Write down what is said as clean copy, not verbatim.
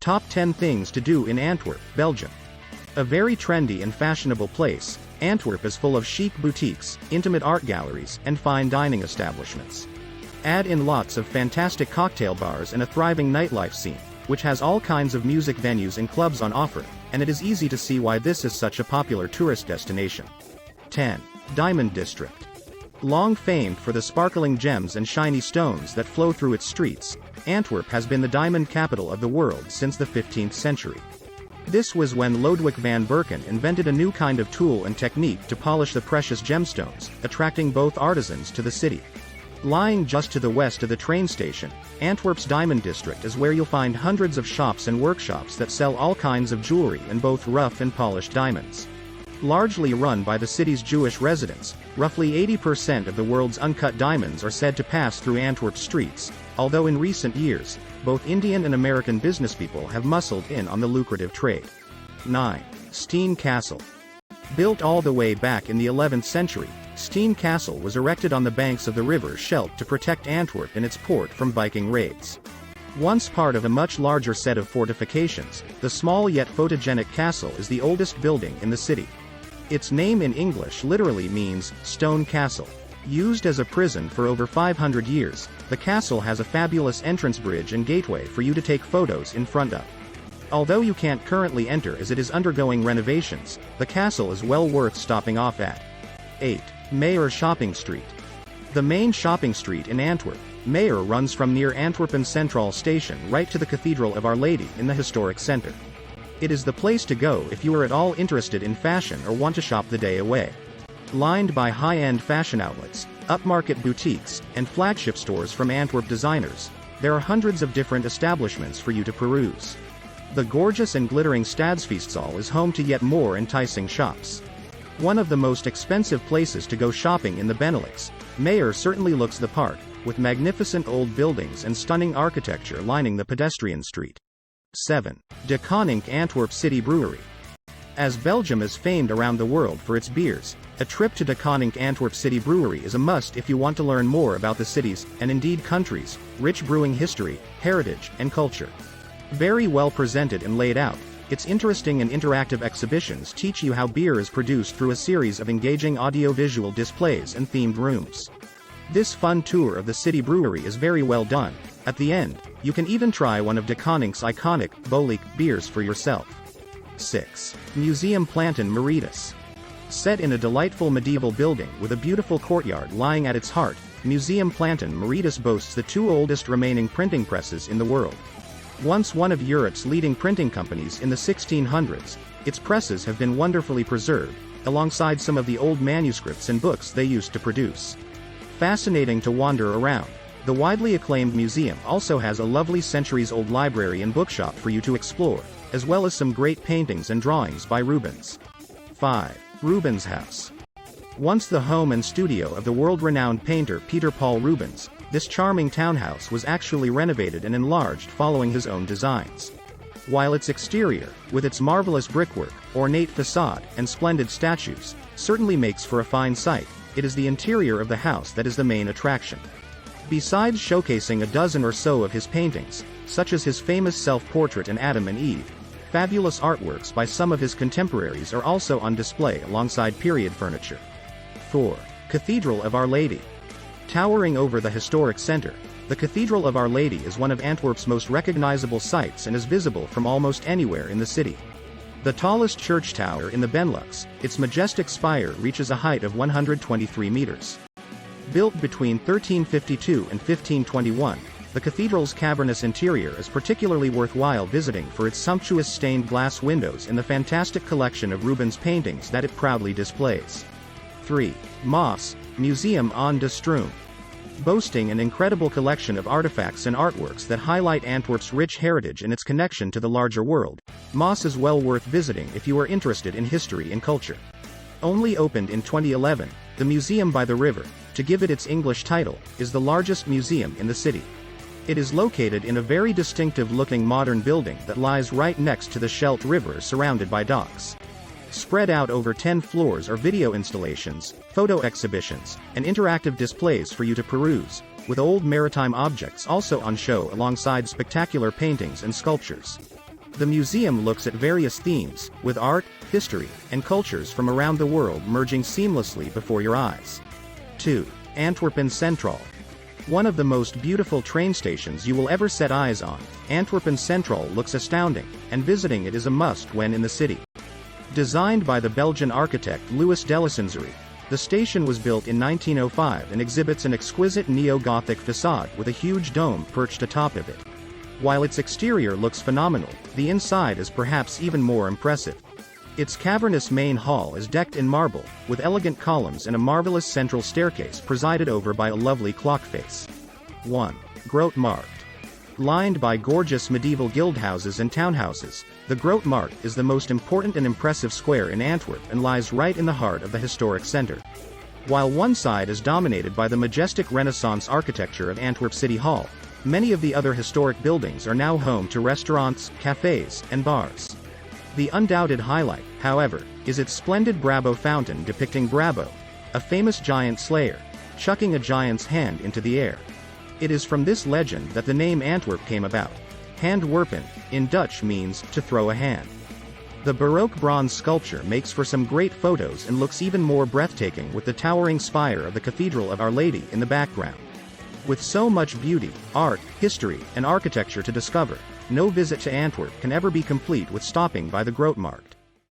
Top 10 Things to Do in Antwerp, Belgium. A very trendy and fashionable place, Antwerp is full of chic boutiques, intimate art galleries, and fine dining establishments. Add in lots of fantastic cocktail bars and a thriving nightlife scene, which has all kinds of music venues and clubs on offer, and it is easy to see why this is such a popular tourist destination. 10. Diamond District. Long famed for the sparkling gems and shiny stones that flow through its streets, Antwerp has been the diamond capital of the world since the 15th century. This was when Lodewijk van Berken invented a new kind of tool and technique to polish the precious gemstones, attracting both artisans to the city. Lying just to the west of the train station, Antwerp's Diamond District is where you'll find hundreds of shops and workshops that sell all kinds of jewelry in both rough and polished diamonds. Largely run by the city's Jewish residents, roughly 80% of the world's uncut diamonds are said to pass through Antwerp's streets, although in recent years, both Indian and American businesspeople have muscled in on the lucrative trade. 9. Steen Castle. Built all the way back in the 11th century, Steen Castle was erected on the banks of the river Scheldt to protect Antwerp and its port from Viking raids. Once part of a much larger set of fortifications, the small yet photogenic castle is the oldest building in the city. Its name in English literally means, stone castle. Used as a prison for over 500 years, the castle has a fabulous entrance bridge and gateway for you to take photos in front of. Although you can't currently enter as it is undergoing renovations, the castle is well worth stopping off at. 8. Mayer Shopping Street. The main shopping street in Antwerp, Mayer, runs from near Antwerpen Centraal Station right to the Cathedral of Our Lady in the historic center. It is the place to go if you are at all interested in fashion or want to shop the day away. Lined by high-end fashion outlets, upmarket boutiques, and flagship stores from Antwerp designers, there are hundreds of different establishments for you to peruse. The gorgeous and glittering Stadsfeestzaal is home to yet more enticing shops. One of the most expensive places to go shopping in the Benelux, Mayer certainly looks the part, with magnificent old buildings and stunning architecture lining the pedestrian street. 7. Decon Antwerp City Brewery. As Belgium is famed around the world for its beers, a trip to Decon Antwerp City Brewery is a must if you want to learn more about the city's, and indeed country's, rich brewing history, heritage, and culture. Very well presented and laid out, its interesting and interactive exhibitions teach you how beer is produced through a series of engaging audio-visual displays and themed rooms. This fun tour of the city brewery is very well done. At the end, you can even try one of Deconing's iconic, Bolik, beers for yourself. 6. Museum Planten Mauritius. Set in a delightful medieval building with a beautiful courtyard lying at its heart, Museum Planten Mauritius boasts the two oldest remaining printing presses in the world. Once one of Europe's leading printing companies in the 1600s, its presses have been wonderfully preserved, alongside some of the old manuscripts and books they used to produce. Fascinating to wander around. The widely acclaimed museum also has a lovely centuries-old library and bookshop for you to explore, as well as some great paintings and drawings by Reubens. 5. Reubens House. Once the home and studio of the world-renowned painter Peter Paul Rubens, this charming townhouse was actually renovated and enlarged following his own designs. While its exterior, with its marvelous brickwork, ornate facade, and splendid statues, certainly makes for a fine sight, it is the interior of the house that is the main attraction. Besides showcasing a dozen or so of his paintings, such as his famous self-portrait and Adam and Eve, fabulous artworks by some of his contemporaries are also on display alongside period furniture. 4. Cathedral of Our Lady. Towering over the historic center, the Cathedral of Our Lady is one of Antwerp's most recognizable sights and is visible from almost anywhere in the city. The tallest church tower in the Benelux, its majestic spire reaches a height of 123 meters. Built between 1352 and 1521, the cathedral's cavernous interior is particularly worthwhile visiting for its sumptuous stained glass windows and the fantastic collection of Rubens paintings that it proudly displays. 3. Maas, Museum aan de Stroom. Boasting an incredible collection of artifacts and artworks that highlight Antwerp's rich heritage and its connection to the larger world, Maas is well worth visiting if you are interested in history and culture. Only opened in 2011, the Museum by the River, to give it its English title, is the largest museum in the city. It is located in a very distinctive-looking modern building that lies right next to the Scheldt River surrounded by docks. Spread out over 10 floors are video installations, photo exhibitions, and interactive displays for you to peruse, with old maritime objects also on show alongside spectacular paintings and sculptures. The museum looks at various themes, with art, history, and cultures from around the world merging seamlessly before your eyes. 2. Antwerp Central. One of the most beautiful train stations you will ever set eyes on, Antwerp Central looks astounding, and visiting it is a must when in the city. Designed by the Belgian architect Louis Delissenzerie, the station was built in 1905 and exhibits an exquisite neo-Gothic facade with a huge dome perched atop of it. While its exterior looks phenomenal, the inside is perhaps even more impressive. Its cavernous main hall is decked in marble, with elegant columns and a marvelous central staircase presided over by a lovely clock face. 1. Grote Markt. Lined by gorgeous medieval guildhouses and townhouses, the Grote Markt is the most important and impressive square in Antwerp and lies right in the heart of the historic center. While one side is dominated by the majestic Renaissance architecture of Antwerp City Hall, many of the other historic buildings are now home to restaurants, cafes, and bars. The undoubted highlight, however, is its splendid Brabo fountain depicting Brabo, a famous giant slayer, chucking a giant's hand into the air. It is from this legend that the name Antwerp came about. Handwerpen, in Dutch means, to throw a hand. The Baroque bronze sculpture makes for some great photos and looks even more breathtaking with the towering spire of the Cathedral of Our Lady in the background. With so much beauty, art, history, and architecture to discover, no visit to Antwerp can ever be complete with stopping by the Grote Markt.